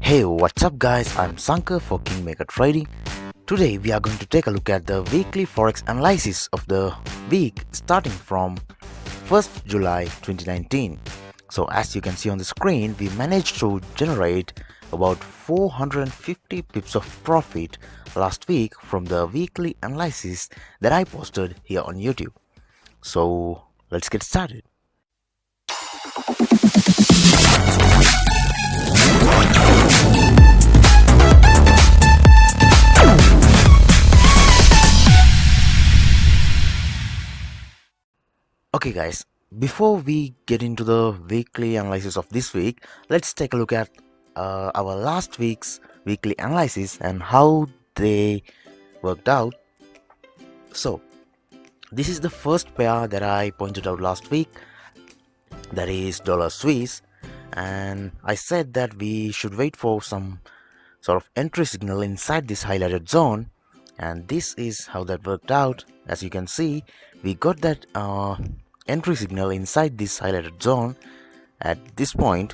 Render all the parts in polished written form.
Hey, what's up guys? I'm Sankar for Kingmaker Trading. Today we are going to take a look at the weekly forex analysis of the week starting from 1st July 2019. So as you can see on the screen, we managed to generate about 450 pips of profit last week from the weekly analysis that I posted here on YouTube. So let's get started. Okay guys, before we get into the weekly analysis of this week, let's take a look at our last week's weekly analysis and how they worked out. So this is the first pair that I pointed out last week, that is dollar Swiss, and I said that we should wait for some sort of entry signal inside this highlighted zone, and this is how that worked out. As you can see, we got that entry signal inside this highlighted zone at this point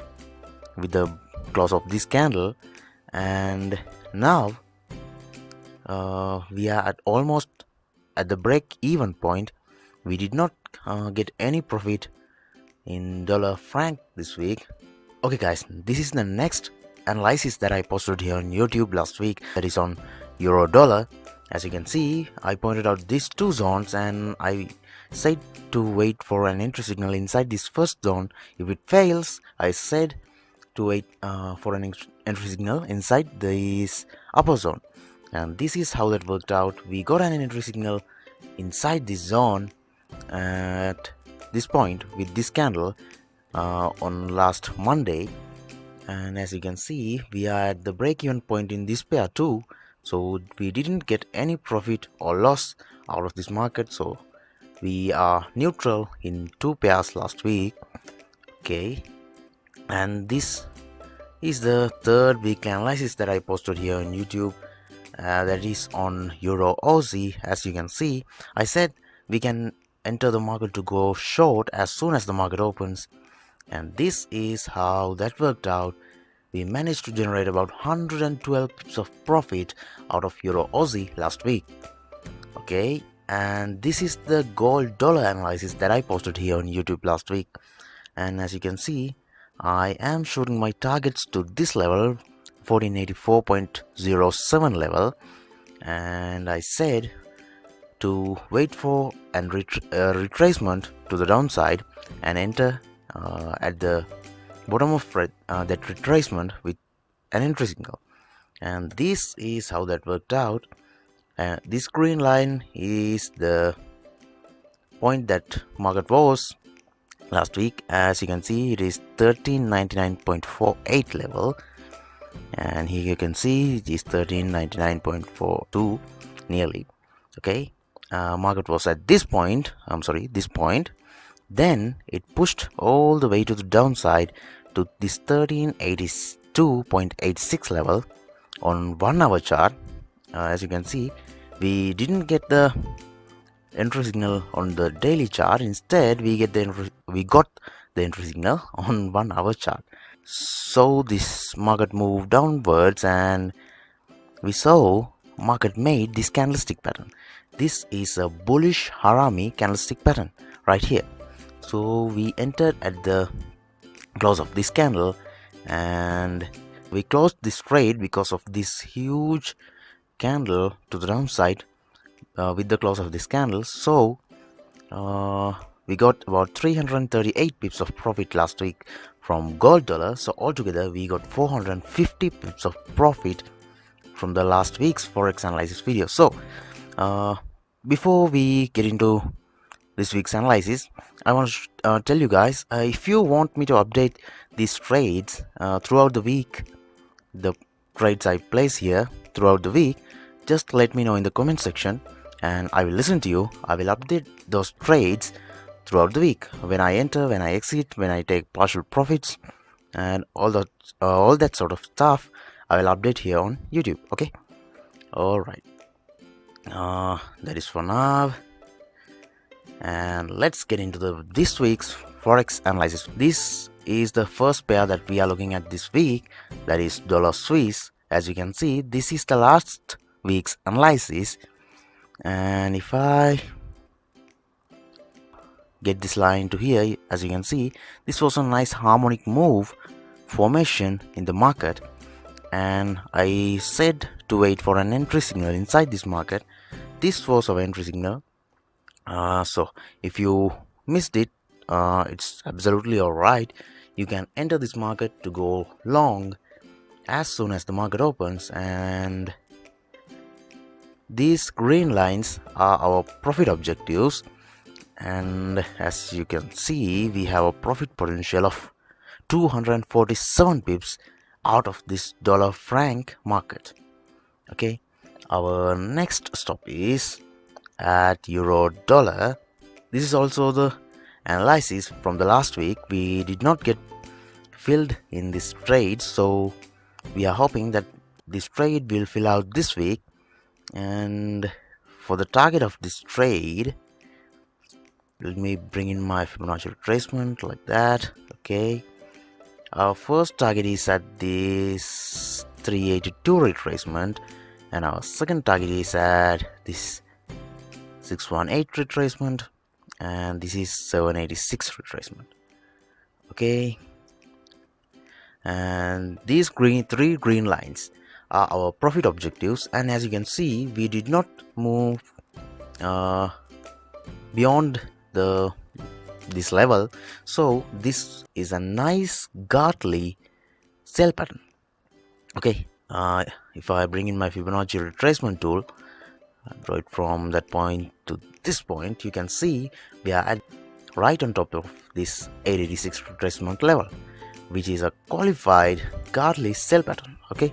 with the close of this candle, and now we are at almost at the break even point. We did not get any profit in dollar franc this week. Okay guys, this is the next analysis that I posted here on YouTube last week, that is on euro dollar. As you can see, I pointed out these two zones and I said to wait for an entry signal inside this first zone. If it fails, I said to wait for an entry signal inside this upper zone, and this is how that worked out. We got an entry signal inside this zone at this point with this candle on last Monday, and as you can see, we are at the break-even point in this pair too. So we didn't get any profit or loss out of this market, so we are neutral in two pairs last week. Okay, and this is the third weekly analysis that I posted here on YouTube, that is on euro Aussie. As you can see, I said we can enter the market to go short as soon as the market opens, and this is how that worked out. We managed to generate about 112 pips of profit out of euro Aussie last week. Okay, and this is the gold dollar analysis that I posted here on YouTube last week, and as you can see, I am shooting my targets to this level, 1484.07 level, and I said to wait for a retracement to the downside and enter at the bottom of that retracement with an entry signal, and this is how that worked out. This green line is the point that market was last week. As you can see, it is 1399.48 level, and here you can see it is 1399.42 nearly. Okay, market was at this point, this point, then it pushed all the way to the downside to this 1382.86 level on 1 hour chart. As you can see, we didn't get the entry signal on the daily chart. Instead, we got the entry signal on 1 hour chart. So this market moved downwards, and we saw market made this candlestick pattern. This is a bullish harami candlestick pattern right here. So we entered at the close of this candle, and we closed this trade because of this huge candle to the downside with the close of this candle. So we got about 338 pips of profit last week from gold dollar. So altogether we got 450 pips of profit from the last week's forex analysis video. So before we get into this week's analysis, I want to tell you guys, if you want me to update these trades throughout the week, the trades I place here throughout the week, just let me know in the comment section and I will listen to you. I will update those trades throughout the week, when I enter, when I exit, when I take partial profits, and all that sort of stuff I will update here on YouTube. Okay, alright, that is for now, and let's get into this week's forex analysis. This is the first pair that we are looking at this week, that is dollar Swiss. As you can see, this is the last week's analysis, and if I get this line to here, as you can see, this was a nice harmonic move formation in the market, and I said to wait for an entry signal inside this market. This was our entry signal. So if you missed it, it's absolutely alright. You can enter this market to go long as soon as the market opens, and these green lines are our profit objectives. And as you can see, we have a profit potential of 247 pips out of this dollar franc market. Okay, our next stop is at euro dollar. This is also the analysis from the last week. We did not get filled in this trade, so we are hoping that this trade will fill out this week. And for the target of this trade, let me bring in my Fibonacci retracement like that. Okay, our first target is at this 382 retracement, and our second target is at this 618 retracement, and this is 786 retracement. Okay, and these three green lines are our profit objectives, and as you can see, we did not move beyond this level, so this is a nice godly sell pattern. Okay, if I bring in my Fibonacci retracement tool, draw it from that point to this point, you can see we are at right on top of this 886 retracement level, which is a qualified godly sell pattern. Okay,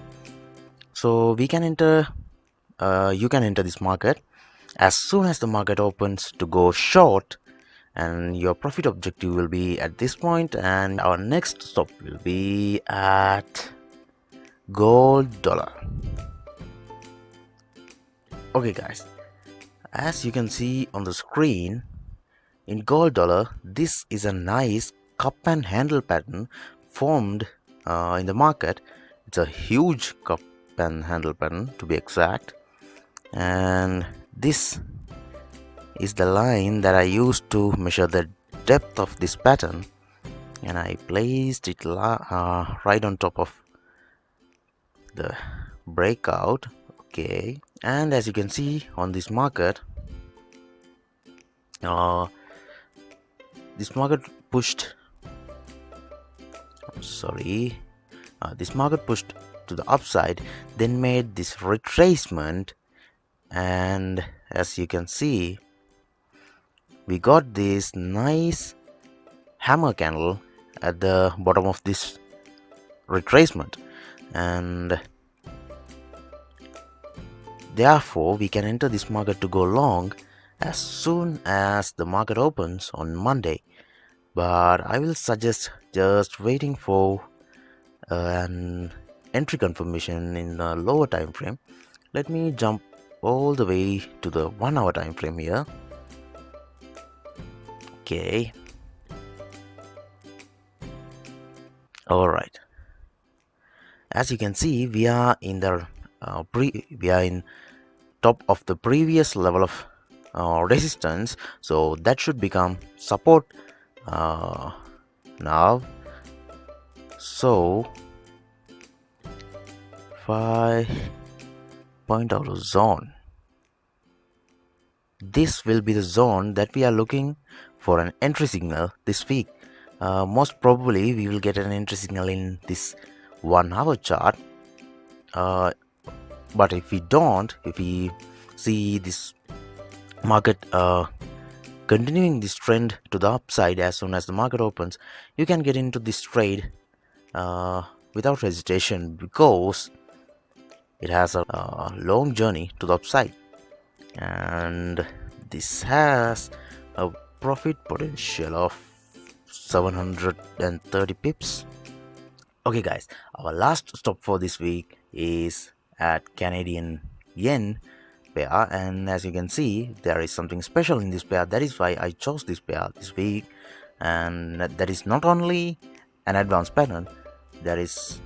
so we can enter you can enter this market as soon as the market opens to go short, and your profit objective will be at this point, and our next stop will be at gold dollar. Okay guys, as you can see on the screen, in gold dollar, this is a nice cup and handle pattern formed in the market. It's a huge cup and handle pattern to be exact, and this is the line that I used to measure the depth of this pattern, and I placed it right on top of the breakout. Okay, and as you can see on this market, this market pushed this market pushed to the upside, then made this retracement, and as you can see, we got this nice hammer candle at the bottom of this retracement, and therefore we can enter this market to go long as soon as the market opens on Monday. But I will suggest just waiting for an entry confirmation in the lower time frame. Let me jump all the way to the 1 hour time frame here. Okay, all right, as you can see, we are in the top of the previous level of resistance, so that should become support now. So 5 point out of zone, this will be the zone that we are looking for an entry signal this week. Most probably we will get an entry signal in this 1 hour chart, but if we see this market continuing this trend to the upside as soon as the market opens, you can get into this trade without hesitation, because it has a long journey to the upside, and this has a profit potential of 730 pips. Okay guys, our last stop for this week is at Canadian yen pair, and as you can see, there is something special in this pair. That is why I chose this pair this week, and that is not only an advanced pattern, there is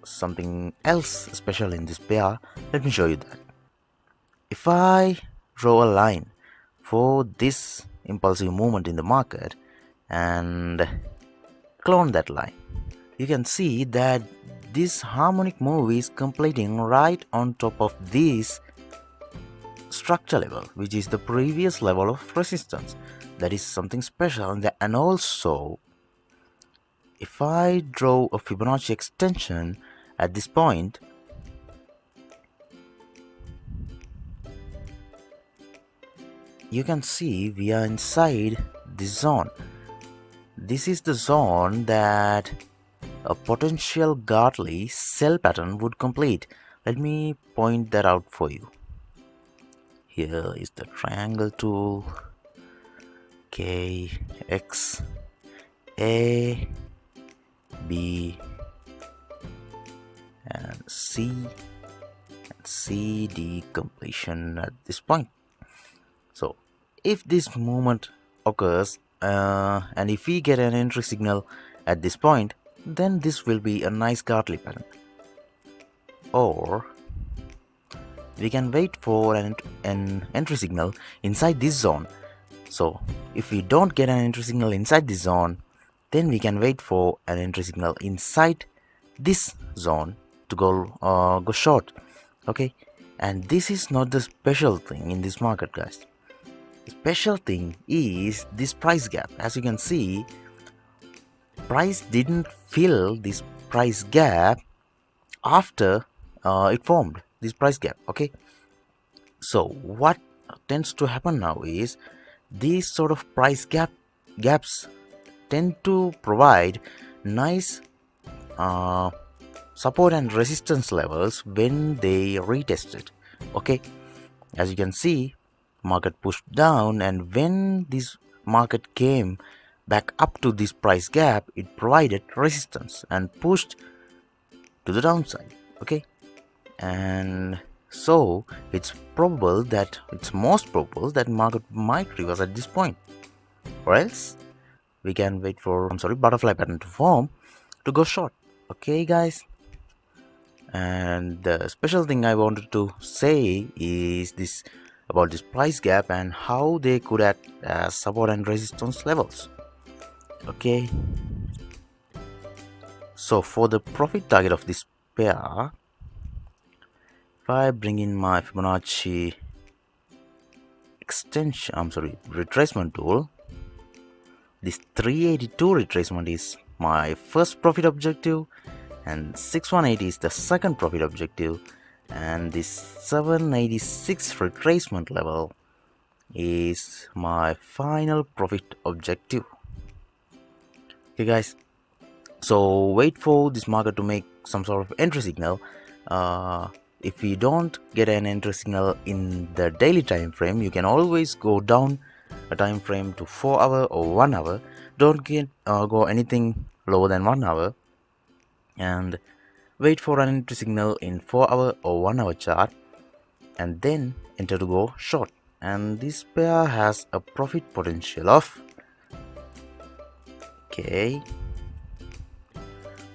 something else special in this pair. Let me show you that. If I draw a line for this impulsive movement in the market and clone that line, you can see that this harmonic move is completing right on top of this structure level, which is the previous level of resistance. That is something special. And also, if I draw a Fibonacci extension at this point, you can see we are inside this zone. This is the zone that a potential Gartley sell pattern would complete. Let me point that out for you. Here is the triangle tool. K, X, A, B, and C, and C, D completion at this point. So if this movement occurs and if we get an entry signal at this point, then this will be a nice Gartley pattern. Or we can wait for an entry signal inside this zone. So if we don't get an entry signal inside this zone, then we can wait for an entry signal inside this zone to go short. Okay, and this is not the special thing in this market, guys. The special thing is this price gap. As you can see, price didn't fill this price gap after it formed this price gap. Okay, so what tends to happen now is these sort of price gaps tend to provide nice support and resistance levels when they retest it. Okay, as you can see, market pushed down, and when this market came back up to this price gap, it provided resistance and pushed to the downside. Okay, and so it's most probable that market might reverse at this point, or else we can wait for butterfly pattern to form to go short. Okay, guys, and the special thing I wanted to say is this about this price gap and how they could act as support and resistance levels. Okay, so for the profit target of this pair, if I bring in my Fibonacci retracement tool, this 382 retracement is my first profit objective, and 618 is the second profit objective, and this 786 retracement level is my final profit objective. Okay, guys, so wait for this market to make some sort of entry signal. If we don't get an entry signal in the daily time frame, you can always go down a time frame to 4 hour or 1 hour. Don't go anything lower than 1 hour, and wait for an entry signal in 4 hour or 1 hour chart, and then enter to go short. And this pair has a profit potential of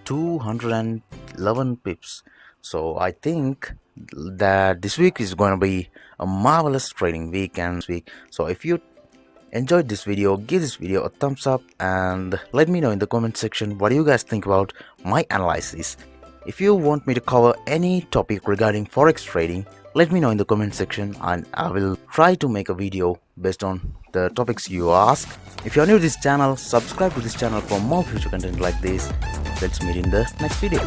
211 pips. So I think that this week is going to be a marvelous trading week. So if you enjoyed this video, give this video a thumbs up and let me know in the comment section what do you guys think about my analysis. If you want me to cover any topic regarding forex trading, let me know in the comment section and I will try to make a video based on the topics you ask. If you are new to this channel, subscribe to this channel for more future content like this. Let's meet in the next video.